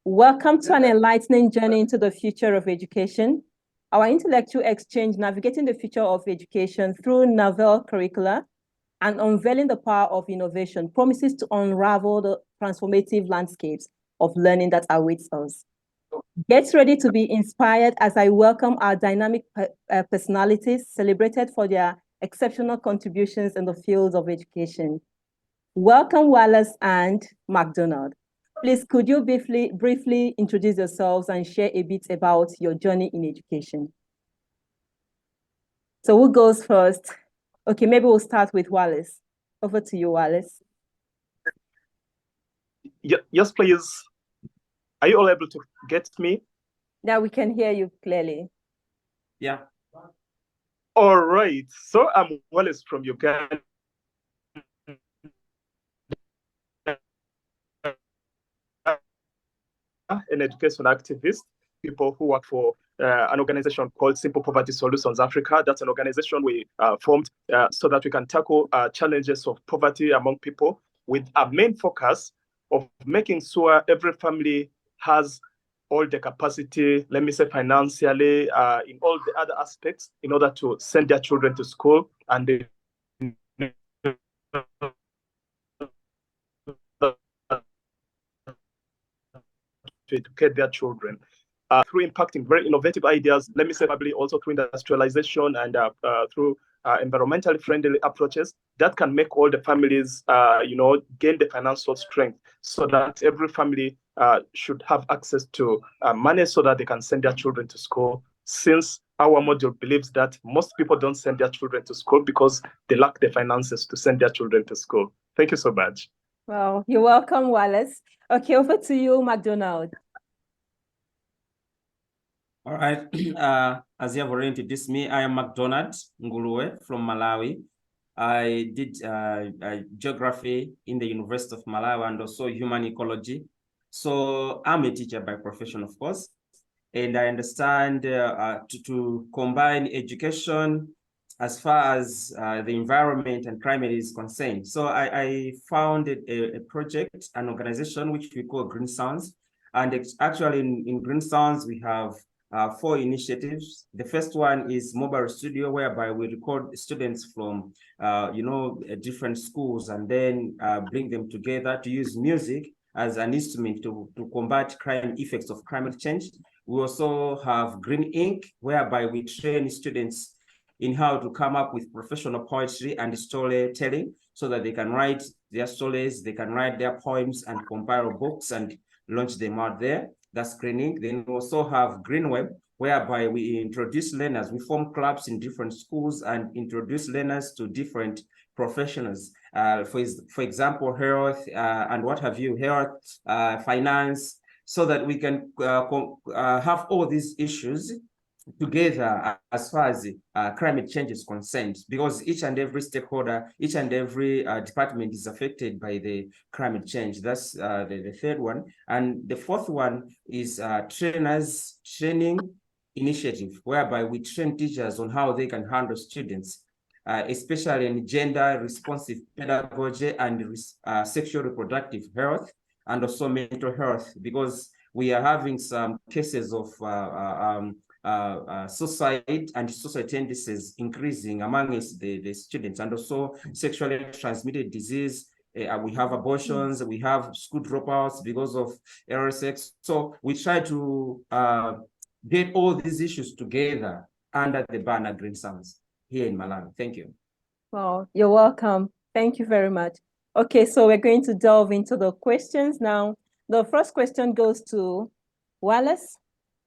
Welcome to an enlightening journey into the future of education. Our intellectual exchange, navigating the future of education through novel curricula and unveiling the power of innovation, promises to unravel the transformative landscapes of learning that awaits us. Get ready to be inspired as I welcome our dynamic personalities celebrated for their exceptional contributions in the fields of education. Welcome, Wallace and McDonald. Please, could you briefly introduce yourselves and share a bit about your journey in education? So who goes first? Okay, maybe we'll start with Wallace. Over to you, Wallace. Yes, please. Are you all able to get me? Now we can hear you clearly. Yeah. All right. So I'm Wallace from Uganda. An education activist, people who work for an organization called Simple Poverty Solutions Africa. That's an organization we formed so that we can tackle challenges of poverty among people with a main focus of making sure every family has all the capacity, let me say financially, in all the other aspects, in order to send their children to school and to educate their children. Through impacting very innovative ideas, let me say probably also through industrialization and through environmentally friendly approaches that can make all the families, gain the financial strength so that every family should have access to money so that they can send their children to school. Since our module believes that most people don't send their children to school because they lack the finances to send their children to school. Thank you so much. Well, you're welcome, Wallace. Okay, over to you, McDonald. All right. As you have already introduced me, I am McDonald Nguluwe from Malawi. I did geography in the University of Malawi and also human ecology. So I'm a teacher by profession, of course, and I understand to combine education as far as the environment and climate is concerned. So I founded a project, an organization which we call Green Sounds. And actually in Green Sounds, we have 4 initiatives. The first one is Mobile Studio, whereby we record students from, different schools and then bring them together to use music as an instrument to combat crime effects of climate change. We also have Green Ink, whereby we train students in how to come up with professional poetry and storytelling so that they can write their stories, they can write their poems and compile books and launch them out there. That's Green Ink. Then we also have Green Web, whereby we introduce learners. We form clubs in different schools and introduce learners to different professionals. For example, health and what have you, health, finance, so that we can have all these issues together as far as climate change is concerned, because each and every stakeholder, each and every department is affected by the climate change. That's the third one. And the fourth one is trainers training initiative, whereby we train teachers on how they can handle students, especially in gender responsive pedagogy and sexual reproductive health and also mental health, because we are having some cases of suicide and suicide tendencies increasing among the students, and also sexually transmitted disease. We have abortions, we have school dropouts because of error sex. So we try to get all these issues together under the banner Green Sounds here in Malawi. Thank you. Well, you're welcome. Thank you very much. Okay, so we're going to delve into the questions now. The first question goes to Wallace.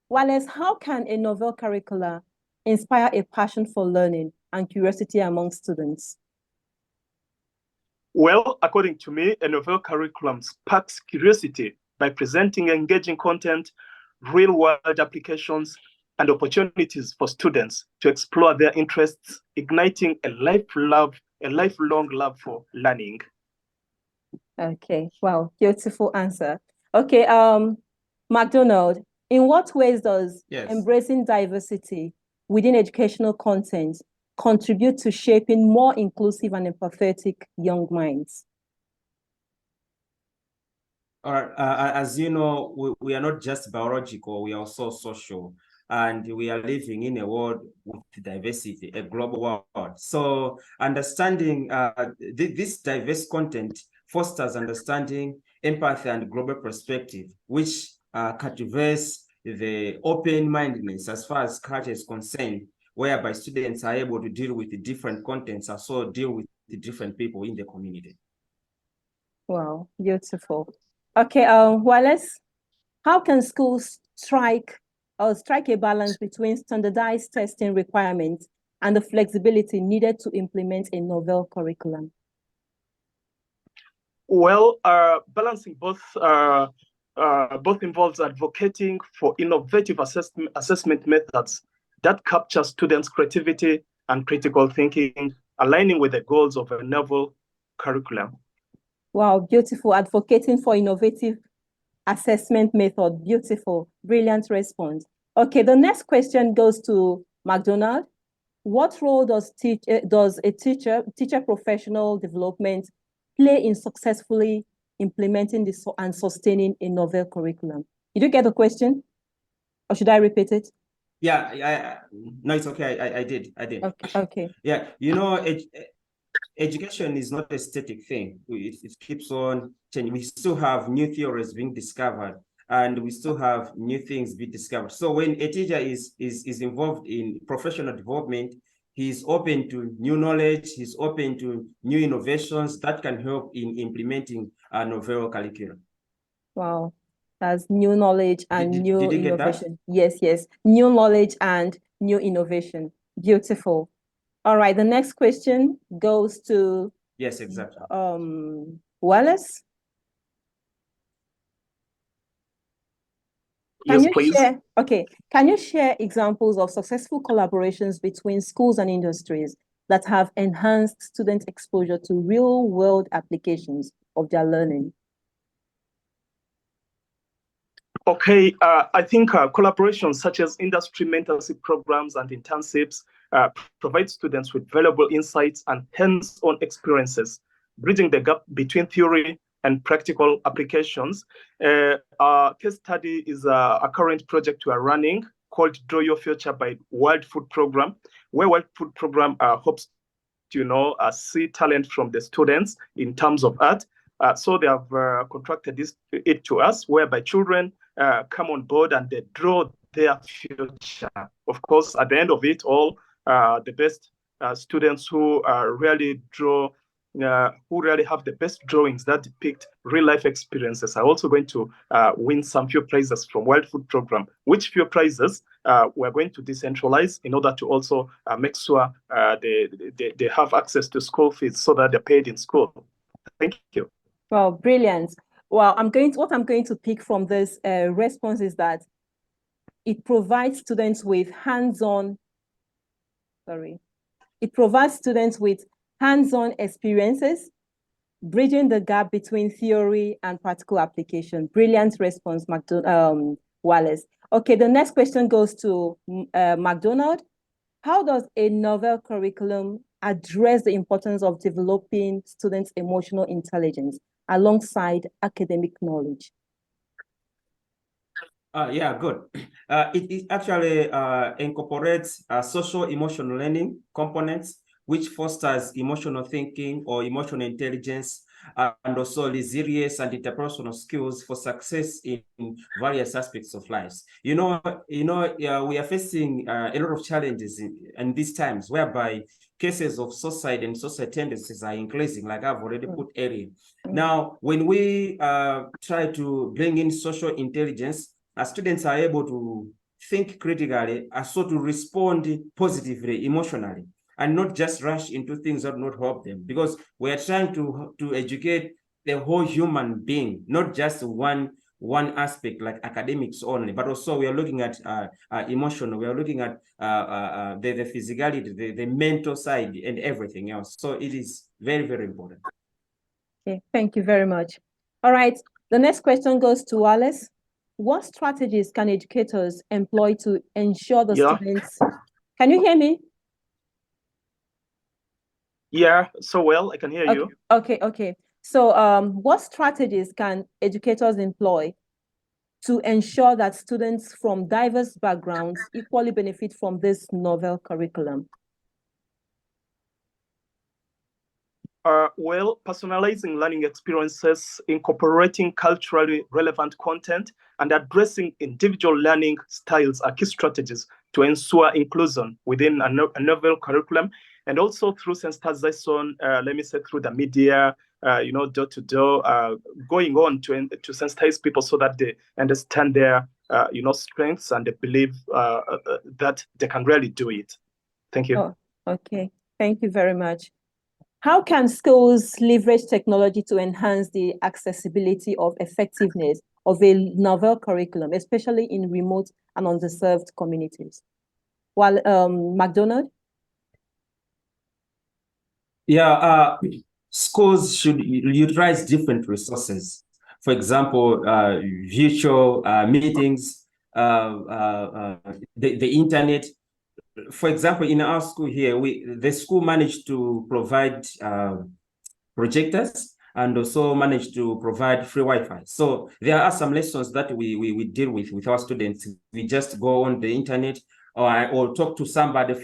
Wallace, how can a novel curricula inspire a passion for learning and curiosity among students? Well, according to me, a novel curriculum sparks curiosity by presenting engaging content, real-world applications, and opportunities for students to explore their interests, igniting a lifelong love for learning. Okay, wow, beautiful answer. Okay, McDonald, in what ways does embracing diversity within educational content contribute to shaping more inclusive and empathetic young minds? All right. As you know, we are not just biological, we are also social. And we are living in a world with diversity, a global world. So understanding this diverse content fosters understanding, empathy, and global perspective, which cultivates the open-mindedness as far as culture is concerned, whereby students are able to deal with the different contents, also deal with the different people in the community. Wow, beautiful. Okay, Wallace, how can schools strike a balance between standardized testing requirements and the flexibility needed to implement a novel curriculum? Well, balancing both involves advocating for innovative assessment methods that capture students' creativity and critical thinking, aligning with the goals of a novel curriculum. Wow, beautiful. Advocating for innovative assessment method. Beautiful. Brilliant response. Okay, the next question goes to McDonald. What role does a teacher professional development play in successfully implementing this and sustaining a novel curriculum? Did you get the question? Or should I repeat it? Yeah, no, it's okay. I did. Okay. Yeah, you know, education is not a static thing. It keeps on changing. We still have new theories being discovered, and we still have new things being discovered. So when a teacher is involved in professional development, he's open to new knowledge, he's open to new innovations that can help in implementing a novel curriculum. Wow. That's new knowledge and new did you get innovation. Yes. New knowledge and new innovation. Beautiful. All right, the next question goes to Yes, exactly. Wallace. Yes, please. Can you share examples of successful collaborations between schools and industries that have enhanced student exposure to real-world applications of their learning? Okay, I think collaborations such as industry mentorship programs and internships provide students with valuable insights and hands-on experiences, bridging the gap between theory and practical applications. Our case study is a current project we are running called Draw Your Future by World Food Program, where World Food Program hopes to see talent from the students in terms of art. So they have contracted it to us, whereby children come on board and they draw their future. Of course, at the end of it all, the best students who really draw, who really have the best drawings that depict real life experiences are also going to win some few prizes from World Food Program, which few prizes we're going to decentralize in order to also make sure they have access to school fees so that they're paid in school. Thank you. Well, brilliant. Well, what I'm going to pick from this response is that it provides students with hands-on experiences, bridging the gap between theory and practical application. Brilliant response, Wallace. Okay, the next question goes to McDonald. How does a novel curriculum address the importance of developing students' emotional intelligence alongside academic knowledge? Yeah, good. It actually incorporates social emotional learning components, which fosters emotional thinking or emotional intelligence, and also resilience and interpersonal skills for success in various aspects of lives. We are facing a lot of challenges in these times, whereby cases of suicide and suicide tendencies are increasing, like I've already put earlier. Now, when we try to bring in social intelligence, students are able to think critically, so to respond positively, emotionally, and not just rush into things that will not help them. Because we are trying to educate the whole human being, not just one aspect like academics only, but also we are looking at emotional, we are looking at the physicality, the mental side, and everything else. So it is very, very important. Okay, thank you very much. All right, the next question goes to Wallace. What strategies can educators employ to ensure the students? Can you hear me? Yeah, so well, I can hear you. Okay. So what strategies can educators employ to ensure that students from diverse backgrounds equally benefit from this novel curriculum? Well, personalizing learning experiences, incorporating culturally relevant content, and addressing individual learning styles are key strategies to ensure inclusion within a novel curriculum, and also through sensitization, let me say through the media, door to door, going on to sensitize people so that they understand their, strengths and they believe that they can really do it. Thank you. Oh, okay. Thank you very much. How can schools leverage technology to enhance the accessibility of effectiveness of a novel curriculum, especially in remote and underserved communities? While McDonald? Yeah, schools should utilize different resources. For example, virtual meetings, the internet. For example, in our school here, the school managed to provide projectors and also managed to provide free Wi-Fi. So there are some lessons that we deal with our students. We just go on the internet or talk to somebody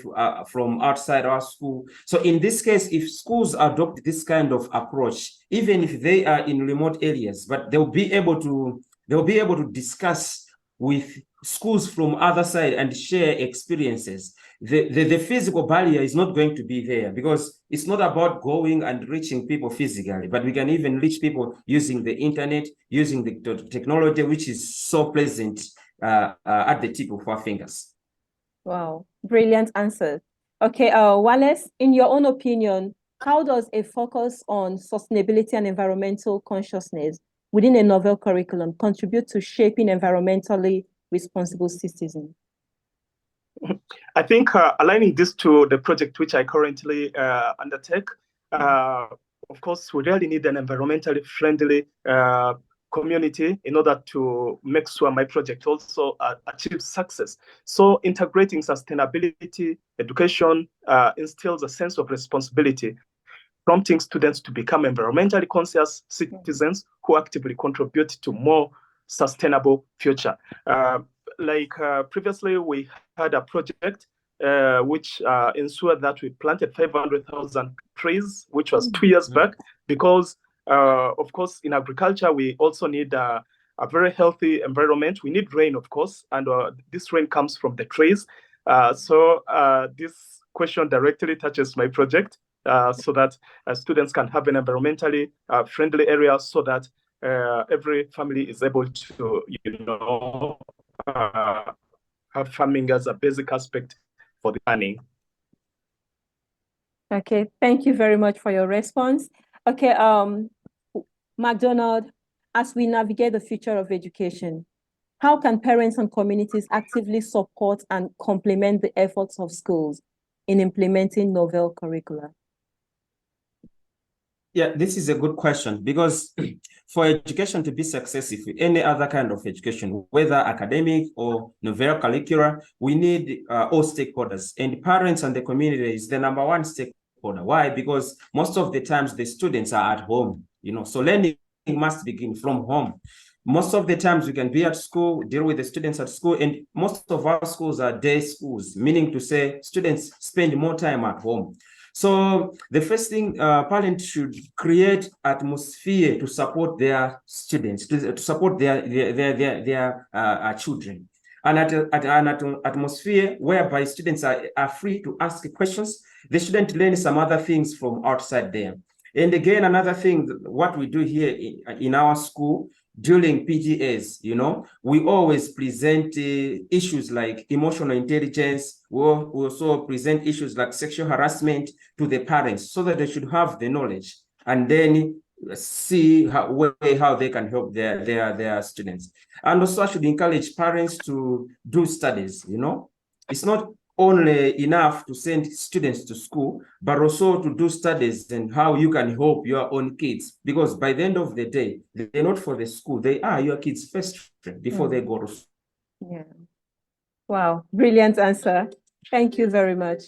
from outside our school. So in this case, if schools adopt this kind of approach, even if they are in remote areas, but they'll be able to discuss with schools from other side and share experiences. The physical barrier is not going to be there because it's not about going and reaching people physically, but we can even reach people using the internet, using the technology, which is so pleasant at the tip of our fingers. Wow, brilliant answer. Okay, Wallace, in your own opinion, how does a focus on sustainability and environmental consciousness within a novel curriculum contribute to shaping environmentally responsible citizens? I think aligning this to the project which I currently undertake, of course, we really need an environmentally friendly community in order to make sure my project also achieves success. So integrating sustainability education instills a sense of responsibility, prompting students to become environmentally conscious citizens who actively contribute to more sustainable future. Previously, we had a project which ensured that we planted 500,000 trees, which was 2 years back, because, of course, in agriculture, we also need a very healthy environment. We need rain, of course, and this rain comes from the trees. So this question directly touches my project, so that students can have an environmentally friendly area, so that every family is able to, have farming as a basic aspect for the learning. Okay, thank you very much for your response. Okay, McDonald, as we navigate the future of education, how can parents and communities actively support and complement the efforts of schools in implementing novel curricula? Yeah, this is a good question because for education to be successful, any other kind of education, whether academic or novel curricula, we need all stakeholders, and parents and the community is the number one stakeholder. Why? Because most of the times the students are at home, so learning must begin from home. Most of the times we can be at school, deal with the students at school, and most of our schools are day schools, meaning to say students spend more time at home. So the first thing, parents should create atmosphere to support their students, to support their children, and at an atmosphere whereby students are free to ask questions. They shouldn't learn some other things from outside there. And again, another thing, what we do here in our school, during PGAs, we always present issues like emotional intelligence. We also present issues like sexual harassment to the parents so that they should have the knowledge and then see how they can help their students. And also I should encourage parents to do studies, It's not only enough to send students to school, but also to do studies and how you can help your own kids. Because by the end of the day, they're not for the school. They are your kids' first before they go to school. Yeah. Wow, brilliant answer. Thank you very much.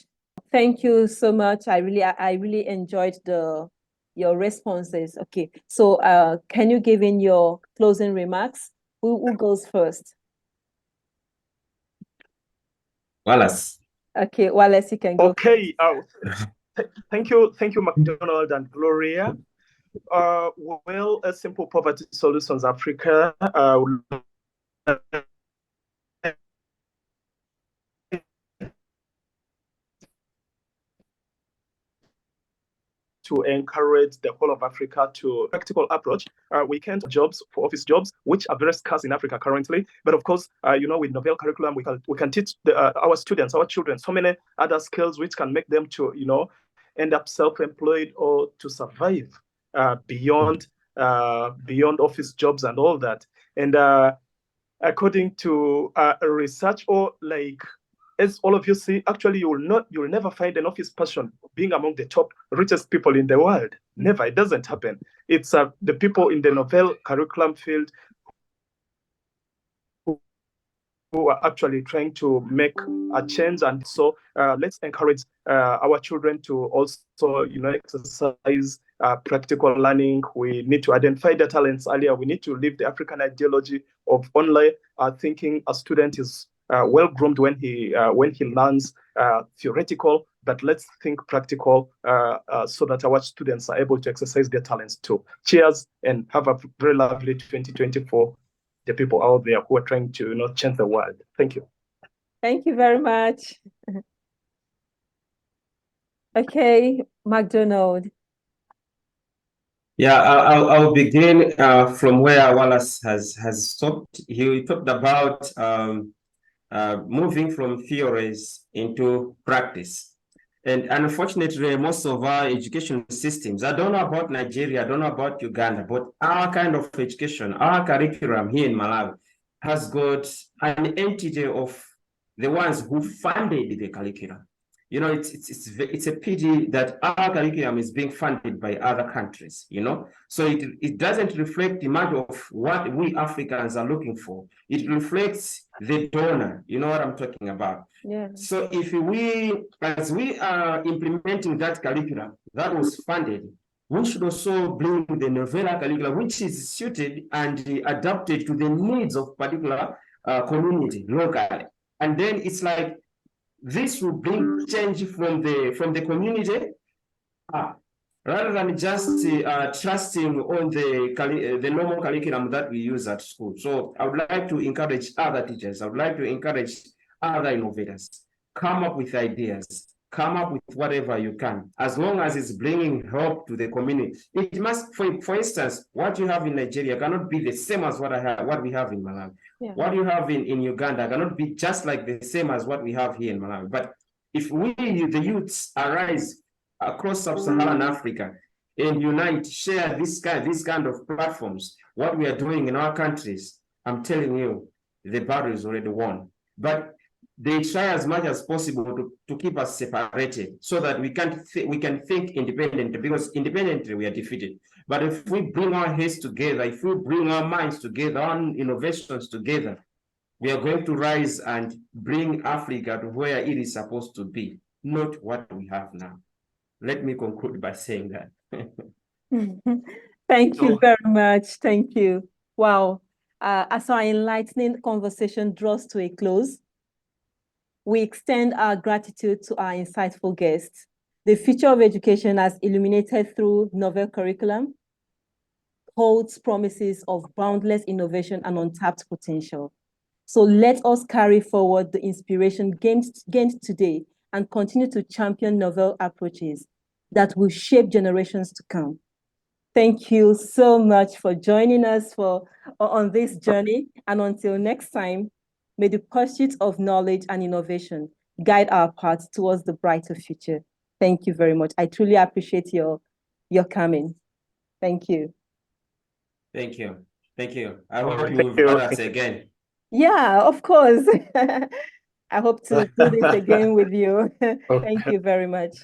Thank you so much. I really enjoyed the your responses. Okay, so can you give in your closing remarks? Who goes first? Wallace. Okay, Wallace, you can go. Okay. Thank you, McDonald and Gloria. Well, a Simple Poverty Solutions Africa to encourage the whole of Africa to practical approach. We can jobs for office jobs, which are very scarce in Africa currently. But of course, with novel curriculum, we can teach our students, our children, so many other skills which can make them to end up self-employed or to survive beyond office jobs and all that. And according to research, or like, as all of you see, actually you will never find an office person being among the top richest people in the world. Never. It doesn't happen. It's the people in the novel curriculum field who are actually trying to make a change. And so let's encourage our children to also exercise practical learning. We need to identify the talents earlier. We need to leave the African ideology of only thinking a student is well groomed when he learns theoretical, but let's think practical so that our students are able to exercise their talents too. Cheers, and have a very lovely 2024. The people out there who are trying to change the world. Thank you. Thank you very much. Okay, McDonald. Yeah, I'll begin from where Wallace has stopped. He talked about moving from theories into practice. And unfortunately, most of our education systems, I don't know about Nigeria, I don't know about Uganda, but our kind of education, our curriculum here in Malawi has got an entity of the ones who funded the curriculum. It's a pity that our curriculum is being funded by other countries, so it doesn't reflect the amount of what we Africans are looking for. It reflects the donor, you know what I'm talking about. Yeah. So as we are implementing that curriculum that was funded, we should also bring the novella curriculum, which is suited and adapted to the needs of particular community locally. And then it's like, this will bring change from the community, rather than just trusting on the normal curriculum that we use at school. So I would like to encourage other teachers. I would like to encourage other innovators. Come up with ideas. Come up with whatever you can, as long as it's bringing help to the community. It must, for instance, what you have in Nigeria cannot be the same as what we have in Malawi. Yeah. What you have in Uganda cannot be just like the same as what we have here in Malawi. But if we, the youths, arise across sub-Saharan Africa and unite, share this kind of platforms, what we are doing in our countries, I'm telling you, the battle is already won. But they try as much as possible to keep us separated so that we can think independently, because independently we are defeated. But if we bring our heads together, if we bring our minds together, our innovations together, we are going to rise and bring Africa to where it is supposed to be, not what we have now. Let me conclude by saying that. Thank you very much. Thank you. Wow. As our enlightening conversation draws to a close, we extend our gratitude to our insightful guests. The future of education, as illuminated through novel curriculum, holds promises of boundless innovation and untapped potential. So let us carry forward the inspiration gained today and continue to champion novel approaches that will shape generations to come. Thank you so much for joining us on this journey. And until next time, may the pursuit of knowledge and innovation guide our path towards the brighter future. Thank you very much. I truly appreciate your coming. Thank you. Thank you. Thank you. I hope you invite us again. Yeah, of course. I hope to do this again with you. Thank you very much.